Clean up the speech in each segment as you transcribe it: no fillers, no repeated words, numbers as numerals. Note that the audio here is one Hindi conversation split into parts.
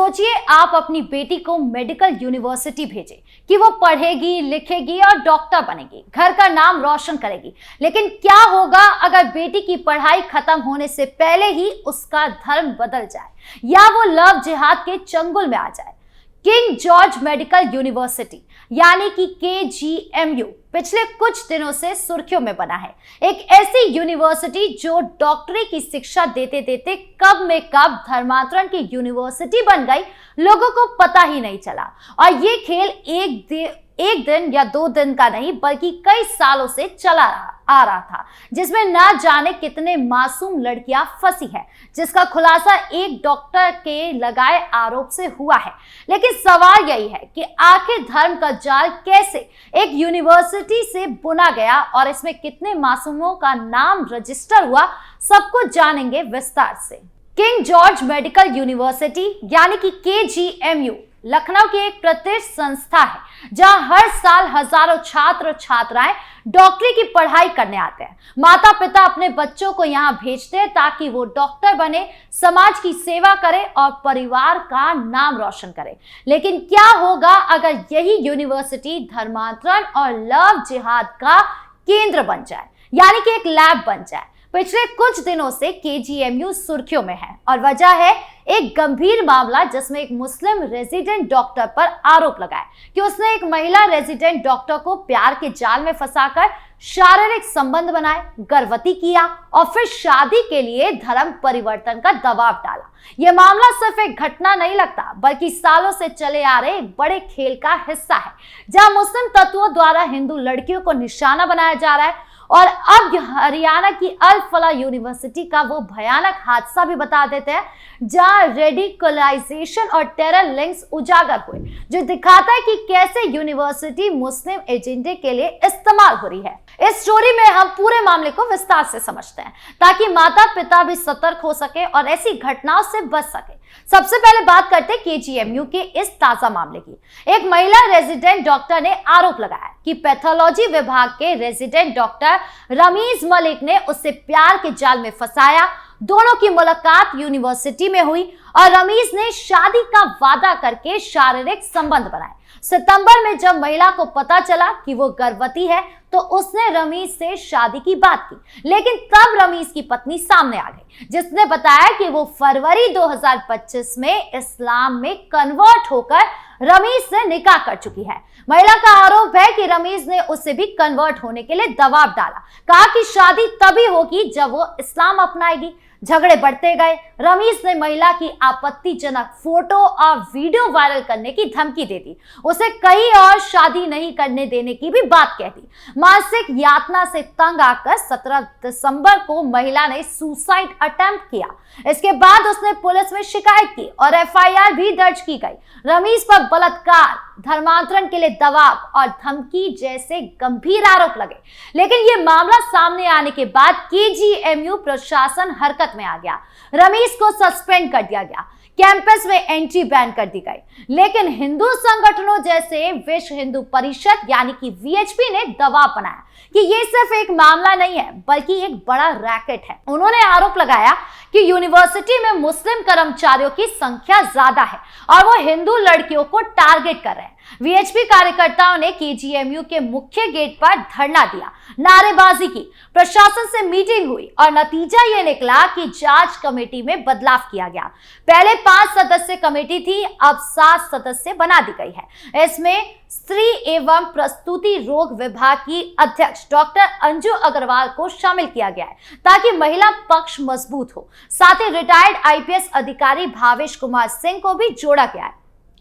सोचिए आप अपनी बेटी को मेडिकल यूनिवर्सिटी भेजें कि वो पढ़ेगी, लिखेगी और डॉक्टर बनेगी, घर का नाम रोशन करेगी। लेकिन क्या होगा अगर बेटी की पढ़ाई खत्म होने से पहले ही उसका धर्म बदल जाए या वो लव जिहाद के चंगुल में आ जाए। किंग जॉर्ज मेडिकल यूनिवर्सिटी यानी कि KGMU पिछले कुछ दिनों से सुर्खियों में बना है। एक ऐसी यूनिवर्सिटी जो डॉक्टरी की शिक्षा देते देते कब में कब धर्मांतरण की यूनिवर्सिटी बन गई, लोगों को पता ही नहीं चला। और ये खेल एक दिन या 2 दिन का नहीं बल्कि कई सालों से चला आ रहा था, जिसमें ना जाने कितने मासूम लड़कियां फंसी है, जिसका खुलासा एक डॉक्टर के लगाए आरोप से हुआ है। लेकिन सवाल यही है कि आखिर धर्म का जाल कैसे एक यूनिवर्सिटी से बुना गया और इसमें कितने मासूमों का नाम रजिस्टर हुआ, सब कुछ जानेंगे विस्तार से। किंग जॉर्ज मेडिकल यूनिवर्सिटी यानी कि KGMU लखनऊ की एक प्रतिष्ठित संस्था है जहां हर साल हजारों छात्र छात्राएं डॉक्टरी की पढ़ाई करने आते हैं। माता पिता अपने बच्चों को यहां भेजते हैं ताकि वो डॉक्टर बने, समाज की सेवा करे और परिवार का नाम रोशन करे। लेकिन क्या होगा अगर यही यूनिवर्सिटी धर्मांतरण और लव जिहाद का केंद्र बन जाए, यानी कि एक लैब बन जाए। पिछले कुछ दिनों से KGMU सुर्खियों में है और वजह है एक गंभीर मामला जिसमें एक मुस्लिम रेजिडेंट डॉक्टर पर आरोप लगाया कि उसने एक महिला रेजिडेंट डॉक्टर को प्यार के जाल में फंसाकर शारीरिक संबंध बनाए, गर्भवती किया और फिर शादी के लिए धर्म परिवर्तन का दबाव डाला। यह मामला सिर्फ एक घटना नहीं लगता बल्कि सालों से चले आ रहे एक बड़े खेल का हिस्सा है, जहां मुस्लिम तत्वों द्वारा हिंदू लड़कियों को निशाना बनाया जा रहा है। और अब हरियाणा की अल फला यूनिवर्सिटी का वो भयानक हादसा भी बता देते हैं जहां रेडिकलाइजेशन और टेरर लिंक्स उजागर हुए, जो दिखाता है कि कैसे यूनिवर्सिटी मुस्लिम एजेंडे के लिए इस्तेमाल हो रही है। इस स्टोरी में हम पूरे मामले को विस्तार से समझते हैं ताकि माता पिता भी सतर्क हो सके और ऐसी घटनाओं से बच सके। सबसे पहले बात करते हैं KGMU के इस ताजा मामले की। एक महिला रेजिडेंट डॉक्टर ने आरोप लगाया कि पैथोलॉजी विभाग के रेजिडेंट डॉक्टर रमीज मलिक ने उससे प्यार के जाल में फंसाया। दोनों की मुलाकात यूनिवर्सिटी में हुई और रमीज ने शादी का वादा करके शारीरिक संबंध बनाए। सितंबर में जब महिला को पता चला कि वो गर्भवती है तो उसने रमीज से शादी की बात की, लेकिन तब रमीज की पत्नी सामने आ गई, जिसने बताया कि वो फरवरी 2025 में इस्लाम में कन्वर्ट होकर रमीज से निकाह कर चुकी है। महिला का आरोप है कि रमीज ने उससे भी कन्वर्ट होने के लिए दबाव डाला, कहा कि शादी तभी होगी जब वो इस्लाम अपनाएगी। झगड़े बढ़ते गए। रमीज ने महिला की आपत्तिजनक फोटो और वीडियो वायरल करने की धमकी दे दी, उसे कहीं और शादी नहीं करने देने की भी बात कह दी। मानसिक यातना से तंग आकर 17 दिसंबर को महिला ने सुसाइड अटेम्प्ट किया। इसके बाद उसने पुलिस में शिकायत की और FIR भी दर्ज की गई। रमीज पर बलात्कार, धर्मांतरण के लिए दबाव और धमकी जैसे गंभीर आरोप लगे। लेकिन यह मामला सामने आने के बाद KGMU प्रशासन हरकत में आ गया। रमीज को सस्पेंड कर दिया गया, कैंपस में एंट्री बैन कर दी गई। लेकिन हिंदू संगठनों जैसे विश्व हिंदू परिषद यानी कि VHP ने दबाव बनाया कि ये सिर्फ एक मामला नहीं है बल्कि एक बड़ा रैकेट है। उन्होंने आरोप लगाया कि यूनिवर्सिटी में मुस्लिम कर्मचारियों की संख्या ज्यादा है और वो हिंदू लड़कियों को टारगेट कर रहे हैं। VHP कार्यकर्ताओं ने KGMU के मुख्य गेट पर धरना दिया, नारेबाजी की, प्रशासन से मीटिंग हुई और नतीजा ये निकला कि जांच कमेटी में बदलाव किया गया। पहले 5 सदस्य कमेटी थी, अब 7 सदस्य बना दी गई है। इसमें स्त्री एवं प्रसूति रोग विभाग की अध्यक्ष डॉक्टर अंजू अग्रवाल को शामिल किया गया है ताकि महिला पक्ष मजबूत हो। साथ ही रिटायर्ड IPS अधिकारी भावेश कुमार सिंह को भी जोड़ा गया है,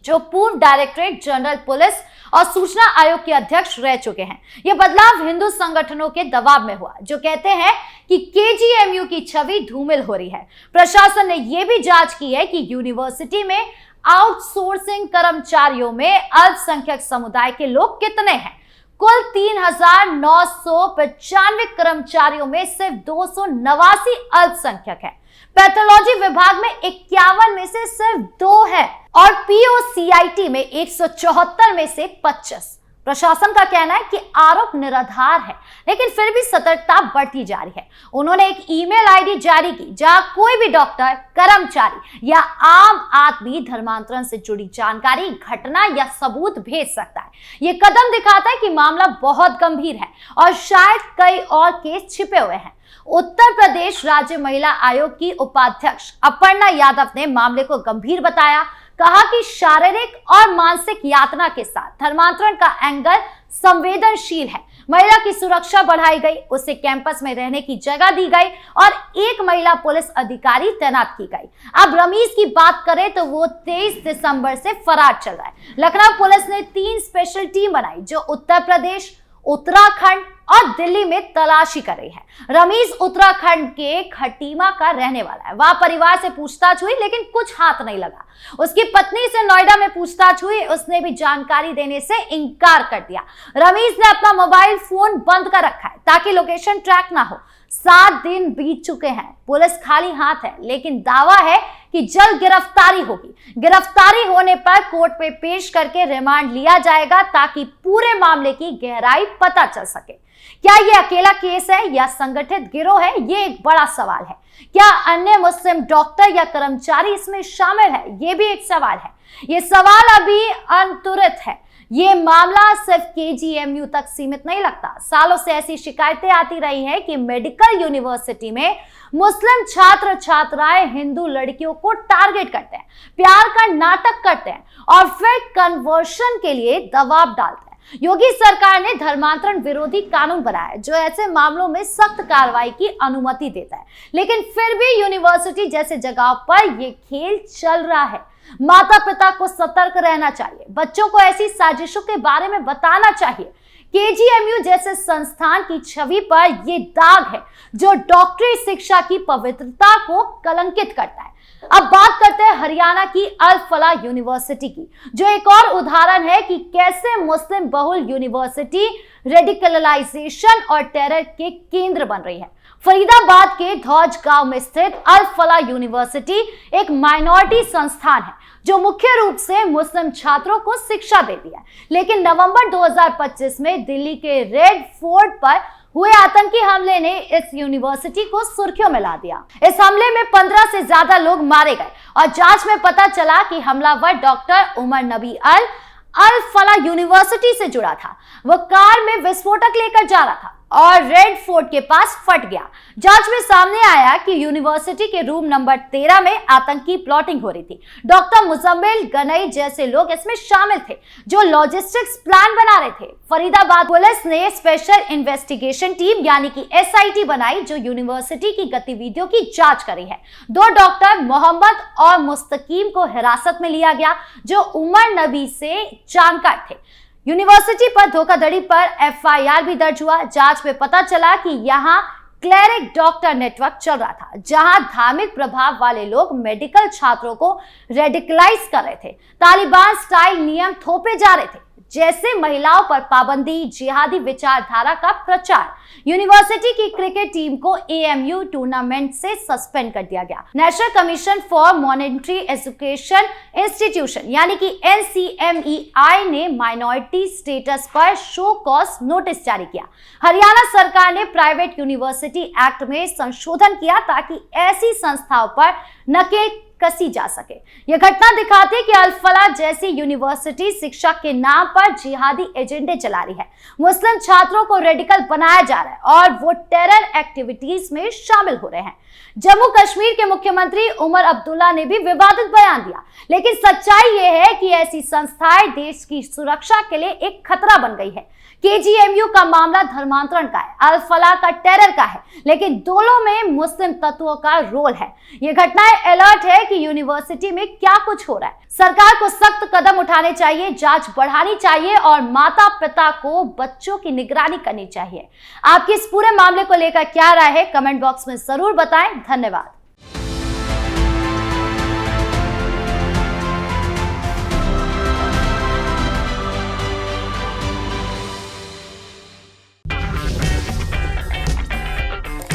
जो पूर्व डायरेक्टरेट जनरल पुलिस और सूचना आयोग के अध्यक्ष रह चुके हैं। यह बदलाव हिंदू संगठनों के दबाव में हुआ, जो कहते हैं कि KGMU की छवि धूमिल हो रही है। प्रशासन ने यह भी जांच की है कि यूनिवर्सिटी में आउटसोर्सिंग कर्मचारियों में अल्पसंख्यक समुदाय के लोग कितने हैं। कुल 3,995 कर्मचारियों में सिर्फ 289 अल्पसंख्यक है। पैथोलॉजी विभाग में 51 में से सिर्फ 2 है और POCIT में 174 में से 25। प्रशासन का कहना है कि आरोप निराधार है, लेकिन फिर भी सतर्कता बढ़ती जा रही है। उन्होंने एक ईमेल आईडी जारी की जहां कोई भी डॉक्टर, कर्मचारी या आम आदमी धर्मांतरण से जुड़ी जानकारी, घटना या सबूत भेज सकता है। ये कदम दिखाता है कि मामला बहुत गंभीर है और शायद कई और केस छिपे हुए हैं। उत्तर प्रदेश राज्य महिला आयोग की उपाध्यक्ष अपर्णा यादव ने मामले को गंभीर बताया। कहा कि शारीरिक और मानसिक यातना के साथ धर्मांतरण का एंगल संवेदनशील है। महिला की सुरक्षा बढ़ाई गई, उसे कैंपस में रहने की जगह दी गई और एक महिला पुलिस अधिकारी तैनात की गई। अब रमीज की बात करें तो वो 23 दिसंबर से फरार चल रहा है। लखनऊ पुलिस ने 3 स्पेशल टीम बनाई जो उत्तर प्रदेश, उत्तराखंड और दिल्ली में तलाशी कर रही है। रमीज उत्तराखंड के खटीमा का रहने वाला है। वहां परिवार से पूछताछ हुई लेकिन कुछ हाथ नहीं लगा। उसकी पत्नी से नोएडा में पूछताछ हुई, उसने भी जानकारी देने से इनकार कर दिया। रमीज ने अपना मोबाइल फोन बंद कर रखा है ताकि लोकेशन ट्रैक ना हो। 7 दिन बीत चुके हैं, पुलिस खाली हाथ है, लेकिन दावा है कि जल्द गिरफ्तारी होगी। गिरफ्तारी होने पर कोर्ट में पेश करके रिमांड लिया जाएगा ताकि पूरे मामले की गहराई पता चल सके। क्या यह अकेला केस है या संगठित गिरोह है, ये एक बड़ा सवाल है। क्या अन्य मुस्लिम डॉक्टर या कर्मचारी इसमें शामिल है, ये भी एक सवाल है। ये सवाल अभी अनतुरित है। ये मामला सिर्फ केजीएमयू तक सीमित नहीं लगता। सालों से ऐसी शिकायतें आती रही है कि मेडिकल यूनिवर्सिटी में मुस्लिम छात्र छात्राएं हिंदू लड़कियों को टारगेट करते हैं, प्यार का नाटक करते हैं और फिर कन्वर्शन के लिए दबाव डालते हैं। योगी सरकार ने धर्मांतरण विरोधी कानून बनाया जो ऐसे मामलों में सख्त कार्रवाई की अनुमति देता है, लेकिन फिर भी यूनिवर्सिटी जैसे जगहों पर यह खेल चल रहा है। माता पिता को सतर्क रहना चाहिए, बच्चों को ऐसी साजिशों के बारे में बताना चाहिए। केजीएमयू जैसे संस्थान की छवि पर यह दाग है जो डॉक्टरी शिक्षा की पवित्रता को कलंकित करता है। अब बात करते हैं हरियाणा की अल फलाह यूनिवर्सिटी की, जो एक और उदाहरण है कि कैसे मुस्लिम बहुल यूनिवर्सिटी रेडिकलाइजेशन और टेरर के केंद्र बन रही है। फरीदाबाद के धौज गांव में स्थित अल फलाह यूनिवर्सिटी एक माइनॉरिटी संस्थान है जो मुख्य रूप से मुस्लिम छात्रों को शिक्षा देती है, लेकिन नवंबर 2025 में दिल्ली के रेड फोर्ट पर हुए आतंकी हमले ने इस यूनिवर्सिटी को सुर्खियों में ला दिया। इस हमले में 15 से ज्यादा लोग मारे गए और जांच में पता चला कि हमलावर डॉक्टर उमर नबी अल फलाह यूनिवर्सिटी से जुड़ा था। वो कार में विस्फोटक लेकर जा रहा था और रेड फोर्ट के पास फट गया। जांच में सामने आया कि यूनिवर्सिटी के रूम नंबर 13 में आतंकी प्लॉटिंग हो रही थी। डॉक्टर मुजम्मिल गनई जैसे लोग इसमें शामिल थे जो लॉजिस्टिक्स प्लान बना रहे थे। फरीदाबाद पुलिस ने स्पेशल इन्वेस्टिगेशन टीम यानी कि एसआईटी बनाई जो यूनिवर्सिटी की गतिविधियों की जांच करी है। 2 डॉक्टर मोहम्मद और मुस्तकीम को हिरासत में लिया गया जो उमर नबी से जानकार थे। यूनिवर्सिटी पर धोखाधड़ी पर एफआईआर भी दर्ज हुआ। जांच में पता चला कि यहां क्लेरिक डॉक्टर नेटवर्क चल रहा था जहां धार्मिक प्रभाव वाले लोग मेडिकल छात्रों को रेडिकलाइज कर रहे थे। तालिबान स्टाइल नियम थोपे जा रहे थे जैसे महिलाओं पर पाबंदी, जिहादी विचारधारा का प्रचार। यूनिवर्सिटी की क्रिकेट टीम को एएमयू टूर्नामेंट से सस्पेंड कर दिया गया। National commission for monetary education institution यानी कि एनसीएमईआई ने माइनॉरिटी स्टेटस पर शो कॉज नोटिस जारी किया। हरियाणा सरकार ने प्राइवेट यूनिवर्सिटी एक्ट में संशोधन किया ताकि ऐसी संस्थाओं पर नकेल कसी जा सके। यह घटना दिखाती है कि अल फलाह जैसी यूनिवर्सिटी शिक्षा के नाम पर जिहादी एजेंडे चला रही है। मुस्लिम छात्रों को रेडिकल बनाया जा रहा है और वो टेरर एक्टिविटीज में शामिल हो रहे हैं। जम्मू कश्मीर के मुख्यमंत्री उमर अब्दुल्ला ने भी विवादित बयान दिया, लेकिन सच्चाई यह है कि ऐसी संस्थाएं देश की सुरक्षा के लिए एक खतरा बन गई है। केजीएमयू का मामला धर्मांतरण का है, अल फलाह का टेरर का है, लेकिन दोनों में मुस्लिम तत्वों का रोल है। ये घटनाएं अलर्ट है कि यूनिवर्सिटी में क्या कुछ हो रहा है। सरकार को सख्त कदम उठाने चाहिए, जांच बढ़ानी चाहिए और माता पिता को बच्चों की निगरानी करनी चाहिए। आपकी इस पूरे मामले को लेकर क्या राय है, कमेंट बॉक्स में जरूर बताएं। धन्यवाद।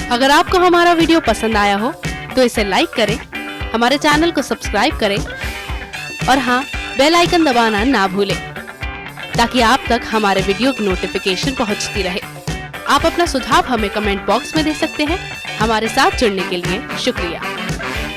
अगर आपको हमारा वीडियो पसंद आया हो तो इसे लाइक करें, हमारे चैनल को सब्सक्राइब करें और हाँ, बेल आइकन दबाना ना भूलें। ताकि आप तक हमारे वीडियो की नोटिफिकेशन पहुंचती रहे। आप अपना सुझाव हमें कमेंट बॉक्स में दे सकते हैं। हमारे साथ जुड़ने के लिए शुक्रिया।